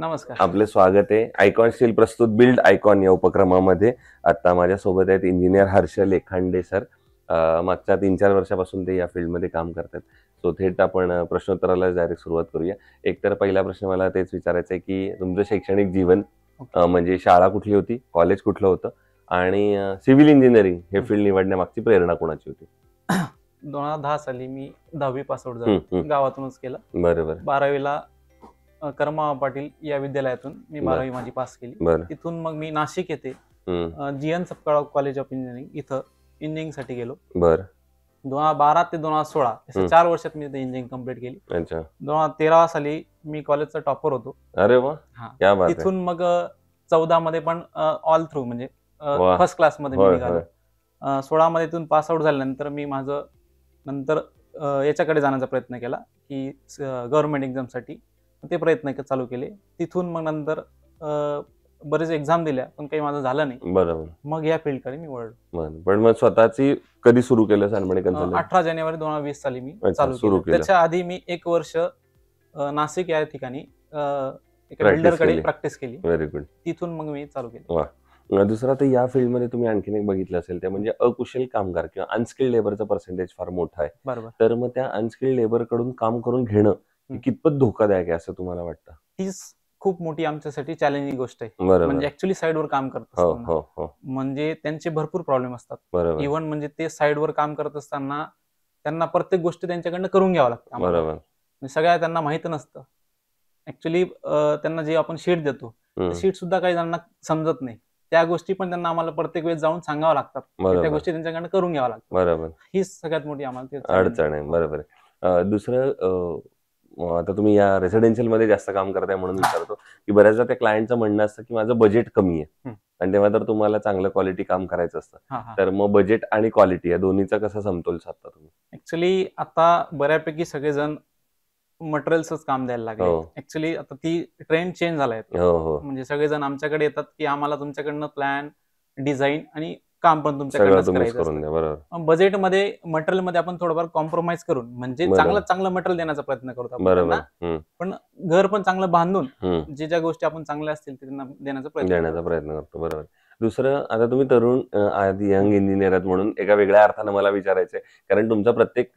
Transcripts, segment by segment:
नमस्कार. आपले स्वागत आहे आयकॉन स्टील प्रस्तुत बिल्ड आयकॉन या उपक्रमामध्ये. आता माझ्यासोबत आहेत इंजिनियर हर्ष लेखांडे सर. मागच्या 3-4 वर्षापासून ते या फील्डमध्ये काम करतात. सो थेट आपण प्रश्नोत्तराला डायरेक्ट सुरुवात करूया. एकतर पहिला प्रश्न मला तेच विचारायचा आहे की तुमचं शैक्षणिक जीवन म्हणजे शाळा कुठली होती, कॉलेज कुठलं होतं आणि सिव्हिल इंजिनिअरिंग हे फील्ड निवडण्यामागची प्रेरणा कोणाची होती? 2010 साली मी 10वी पास आउट झालो. गावातूनच केलं. बरोबर. 12वीला कर्मा पाटील या विद्यालयातून मी 12वी माझी पास केली. तिथून मग मी नाशिक येथे GN Sapkal college of engineering इथं इंजिनिअरिंग साठी गेलो. 2012 ते 2016 अशा 4 वर्षात मी इंजिनिअरिंग कम्प्लीट केली. 2013 साली मी कॉलेजचा टॉपर होतो. अरे वा. तिथून मग 14 मध्ये पण ऑल थ्रू म्हणजे फर्स्ट क्लास मध्ये मी निघालो. 16 मध्ये इथून पास आउट झाल्यानंतर मी माझं नंतर याच्याकडे जाण्याचा प्रयत्न केला की गव्हर्नमेंट एक्झाम साठी ते प्रयत्न चालू केले. तिथून मग नंतर बरेच एक्झाम दिल्या पण काही माझं झालं नाही. बरोबर. मग या फील्डकडे मी वळलो. पण मग स्वतःची कधी सुरू केलं सॅनमणी कन्सल्टंट? 18 जानेवारी 2020 साली मी चालू केलं. त्याच्या आधी मी 1 वर्ष नाशिक या ठिकाणी एका बिल्डरकडे प्रॅक्टिस केली. Very good. तिथून मग मी चालू केलं. दुसरा तर या फील्डमध्ये तुम्ही आणखीन एक बघितलं असेल ते म्हणजे अकुशल कामगार किंवा अनस्किल्ड लेबरचा पर्सेंटेज फार मोठा आहे. बरोबर. तर मग त्या अनस्किल्ड लेबर कडून काम करून घेणं कितपत धोकादायक आहे असं तुम्हाला वाटतं? तीच खूप मोठी आमच्यासाठी चॅलेंजिंग गोष्ट आहे. म्हणजे ऍक्च्युअली साईडवर काम करत असताना म्हणजे त्यांचे भरपूर प्रॉब्लेम असतात. इव्हन म्हणजे ते साईडवर काम करत असताना त्यांना प्रत्येक गोष्ट त्यांच्याकडनं करून घ्यावं लागतं. बरोबर. सगळ्या त्यांना माहित नसतं. ऍक्च्युली त्यांना जे आपण शीट देतो शीट सुद्धा काही जणांना समजत नाही. त्या गोष्टी पण त्यांना आम्हाला प्रत्येक वेळेस जाऊन सांगावं लागतात. त्या गोष्टी त्यांच्याकडनं करून घ्यावं लागतात. बरोबर. ही सगळ्यात मोठी आम्हाला अडचण आहे. बरोबर आहे. दुसरं आता तुम्ही या रेसिडेन्शियल मध्ये जास्त काम करताय म्हणून विचारतो की बऱ्याचदा त्या क्लायंटचं म्हणणं असतं की माझं बजेट कमी आहे आणि तेव्हा तर तुम्हाला चांगलं क्वालिटी काम करायचं असतं. तर मग बजेट आणि क्वालिटी या दोन्हीचा कसा समतोल साधता तुम्ही? ऍक्च्युली आता बऱ्यापैकी सगळेजण मटेरियल्सच काम द्यायला लागले. ऍक्च्युली आता ती ट्रेंड चेंज झालाय. म्हणजे सगळेजण आमच्याकडे येतात की आम्हाला तुमच्याकडनं प्लॅन, डिझाईन आणि काम पण तुमच्याकडनं करायचं. बजेटमध्ये मटेरियल मध्ये आपण थोडंफार कॉम्प्रोमाइज करून म्हणजे चांगलं मटेरियल देण्याचा प्रयत्न करतो. पण घर पण चांगलं बांधून ज्या गोष्टी आपण चांगल्या असतील ते त्यांना देण्याचा प्रयत्न करतो. बरोबर. दुसरं आता तुम्ही तरुण आधी यंग इंजिनियर आहात म्हणून एका वेगळ्या अर्थानं मला विचारायचंय कारण तुमचा प्रत्येक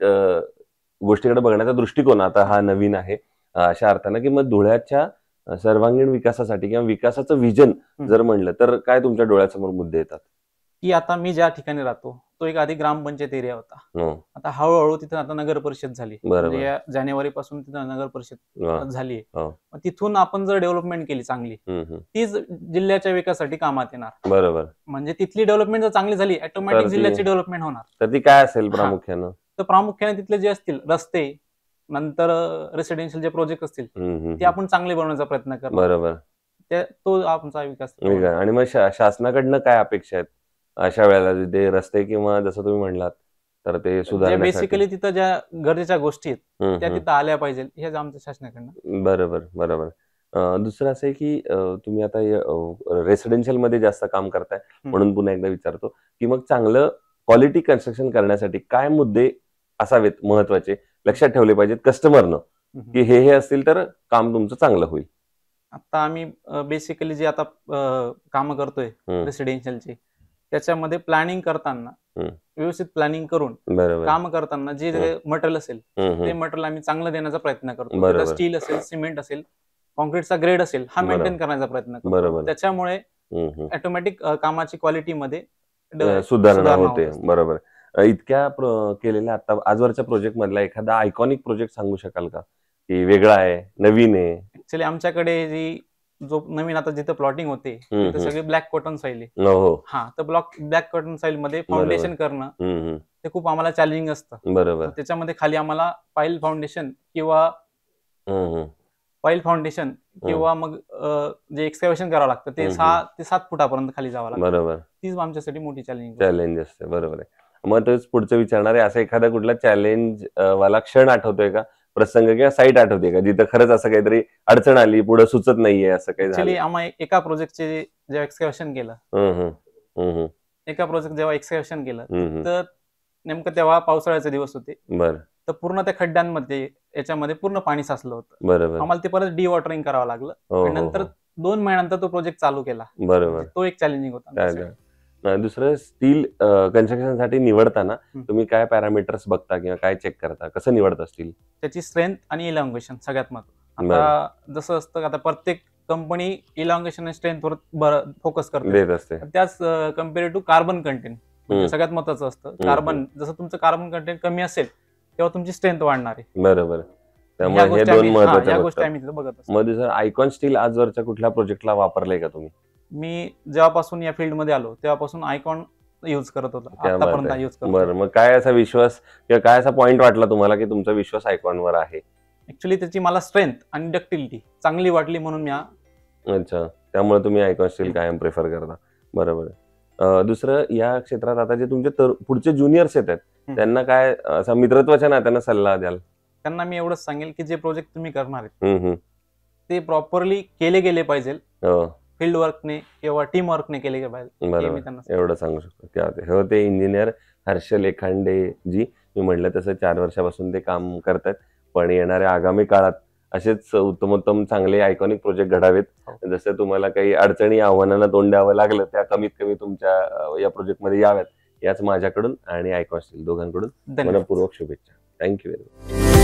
गोष्टीकडे बघण्याचा दृष्टिकोन आता हा नवीन आहे अशा अर्थानं की मग धुळ्याच्या सर्वांगीण विकासासाठी किंवा विकासाचं विजन जर म्हणलं तर काय तुमच्या डोळ्यासमोर मुद्दे येतात? की आता मी ज्या ठिकाणी राहतो तो एक आधी ग्रामपंचायत एरिया होता. आता हळूहळू तिथं आता नगर परिषद झाली. म्हणजे जानेवारी पासून तिथं नगर परिषद झाली. तिथून आपण जर डेव्हलपमेंट केली चांगली तीच जिल्ह्याच्या विकासासाठी कामात येणार. बरोबर. म्हणजे तिथली डेव्हलपमेंट जर चांगली झाली ऑटोमॅटिक जिल्ह्याची डेव्हलपमेंट होणार. तर ती काय असेल प्रामुख्यानं? तर प्रामुख्याने तिथले जे असतील रस्ते नंतर रेसिडेन्शियल जे प्रोजेक्ट असतील ते आपण चांगले बनवण्याचा प्रयत्न करतो. बरोबर. तो आमचा विकास. आणि मग शासनाकडनं काय अपेक्षा आहेत अशा वेळेला ते रस्ते किंवा जसं तुम्ही म्हणलात तर ते सुधारण्यासाठी? बेसिकली तिथं ज्या गरजेच्या गोष्टी आहेत त्या तिथं आल्या पाहिजे हे आमच्या शासनाकडनं. बरोबर. दुसरं असं आहे की तुम्ही आता रेसिडेन्शियल मध्ये जास्त काम करताय म्हणून पुन्हा एकदा विचारतो की मग चांगलं क्वालिटी कन्स्ट्रक्शन करण्यासाठी काय मुद्दे असावेत महत्वाचे लक्षात ठेवले पाहिजेत कस्टमरनं की हे असतील तर काम तुमचं चांगलं होईल? आता आम्ही बेसिकली जे आता काम करतोय रेसिडेन्शियलचे त्याच्यामध्ये प्लॅनिंग करताना व्यवस्थित प्लॅनिंग करून काम करताना जे मटेरियल असेल ते मटेरियल आम्ही चांगलं देण्याचा प्रयत्न करतो. स्टील असेल, सिमेंट असेल, कॉन्क्रीटचा ग्रेड असेल हा मेंटेन करण्याचा प्रयत्न करतो. त्याच्यामुळे ऑटोमॅटिक कामाची क्वालिटी मध्ये सुधारणा होते. बरोबर. इतक्या केलेल्या आता आजवरच्या प्रोजेक्ट मधला एखादा आयकॉनिक प्रोजेक्ट सांगू शकाल का की वेगळा आहे, नवीन आहे? ऍक्च्युली आमच्याकडे जी जो नवीन आता जिथं प्लॉटिंग होते तिथे सगळे ब्लॅक कॉटन साईल आहे. तर ब्लॅक कॉटन साईल मध्ये फाउंडेशन करणं ते खूप आम्हाला चॅलेंजिंग असतं. बरोबर. त्याच्यामध्ये खाली आम्हाला पाईल फाउंडेशन किंवा मग जे एक्सकॅव्हेशन करावं लागतं ते 6 ते 7 फुटापर्यंत खाली जावं लागतं. बरोबर. तीच आमच्यासाठी मोठी चॅलेंज असते. बरोबर आहे. मग तेच पुढचं विचारणार आहे असं एखादा कुठला चॅलेंज वाला क्षण आठवतोय का, प्रसंग किंवा साईट आठवते का जिथं खरंच असं काहीतरी अडचण आली, पुढे सुचत नाहीये असं काही झालं? आम्हा एका प्रोजेक्टचे जेव्हा एक्सकॅव्हेशन केलं तर नेमकं तेव्हा पावसाळ्याचे दिवस होते. बरं. तर पूर्ण त्या खड्ड्यांमध्ये याच्यामध्ये पूर्ण पाणी साचलं होतं. बरोबर. आम्हाला ते परत डिवॉटरिंग करावं लागलं. हो, आणि हो, नंतर हो. 2 महिन्यानंतर तो प्रोजेक्ट चालू केला. बरोबर. म्हणजे तो एक चॅलेंजिंग होता आमच्यासाठी. दुसरं स्टील कन्स्ट्रक्शनसाठी निवडताना हं. तुम्ही काय पॅरामीटर्स बघता किंवा काय चेक करता? कसं निवडता स्टील? त्याची स्ट्रेंथ आणि इलॉंगेशन सगळ्यात महत्त्वाचं. आता जसं असतं आता प्रत्येक कंपनी इलॉंगेशन आणि स्ट्रेंथवर फोकस करते. देत असते. त्याच कम्पेअर टू कार्बन कंटेंट म्हणजे सगळ्यात महत्त्वाचं असतं. कार्बन जसं तुमचं कार्बन कंटेंट कमी असेल तेव्हा तुमची स्ट्रेंथ वाढणार आहे. बरोबर. त्यामुळे हे दोन महत्त्वाच्या गोष्टी आम्ही तिथे बघत असतो. मग दुसरं आयकॉन स्टील आजवरच्या कुठल्या प्रोजेक्टला वापरलंय का तुम्ही? मी जेव्हापासून या फील्डमध्ये आलो तेव्हापासून आयकॉन यूज करत होतो. आतापर्यंत यूज करतो. बरं, मग काय असा विश्वास किंवा काय असा पॉइंट वाटला तुम्हाला की तुमचा विश्वास आयकॉनवर आहे? ऍक्च्युली त्याची मला स्ट्रेंथ आणि डक्टिलिटी चांगली वाटली म्हणून मी अच्छा, त्यामुळे तुम्ही आयकॉन स्टील कायम प्रेफर करता. बरोबर. दुसरं या क्षेत्रात आता जे तुमचे पुढचे ज्युनियर्स येत आहेत त्यांना काय असा मित्रत्वाच्या नात्यानं सल्ला द्याल? त्यांना मी एवढंच सांगेल की जे प्रोजेक्ट तुम्ही करणार आहेत ते प्रॉपरली केले गेले पाहिजे. फील्ड वर्कने किंवा टीम वर्कने केले गेले पाहिजे. बरोबर, एवढं सांगू शकतो. हो, ते इंजिनियर हर्ष लेखांडे जी मी म्हटलं तसं 4 वर्षापासून ते काम करतात. पण येणाऱ्या आगामी काळात असेच उत्तमोत्तम चांगले आयकॉनिक प्रोजेक्ट घडावेत. जसं तुम्हाला काही अडचणी आव्हानांना तोंड द्यावं लागलं त्या कमीत कमी तुमच्या या प्रोजेक्टमध्ये याव्यात याच माझ्याकडून आणि आयकॉन स्टील दोघांकडून मनपूर्वक शुभेच्छा. Thank you very much.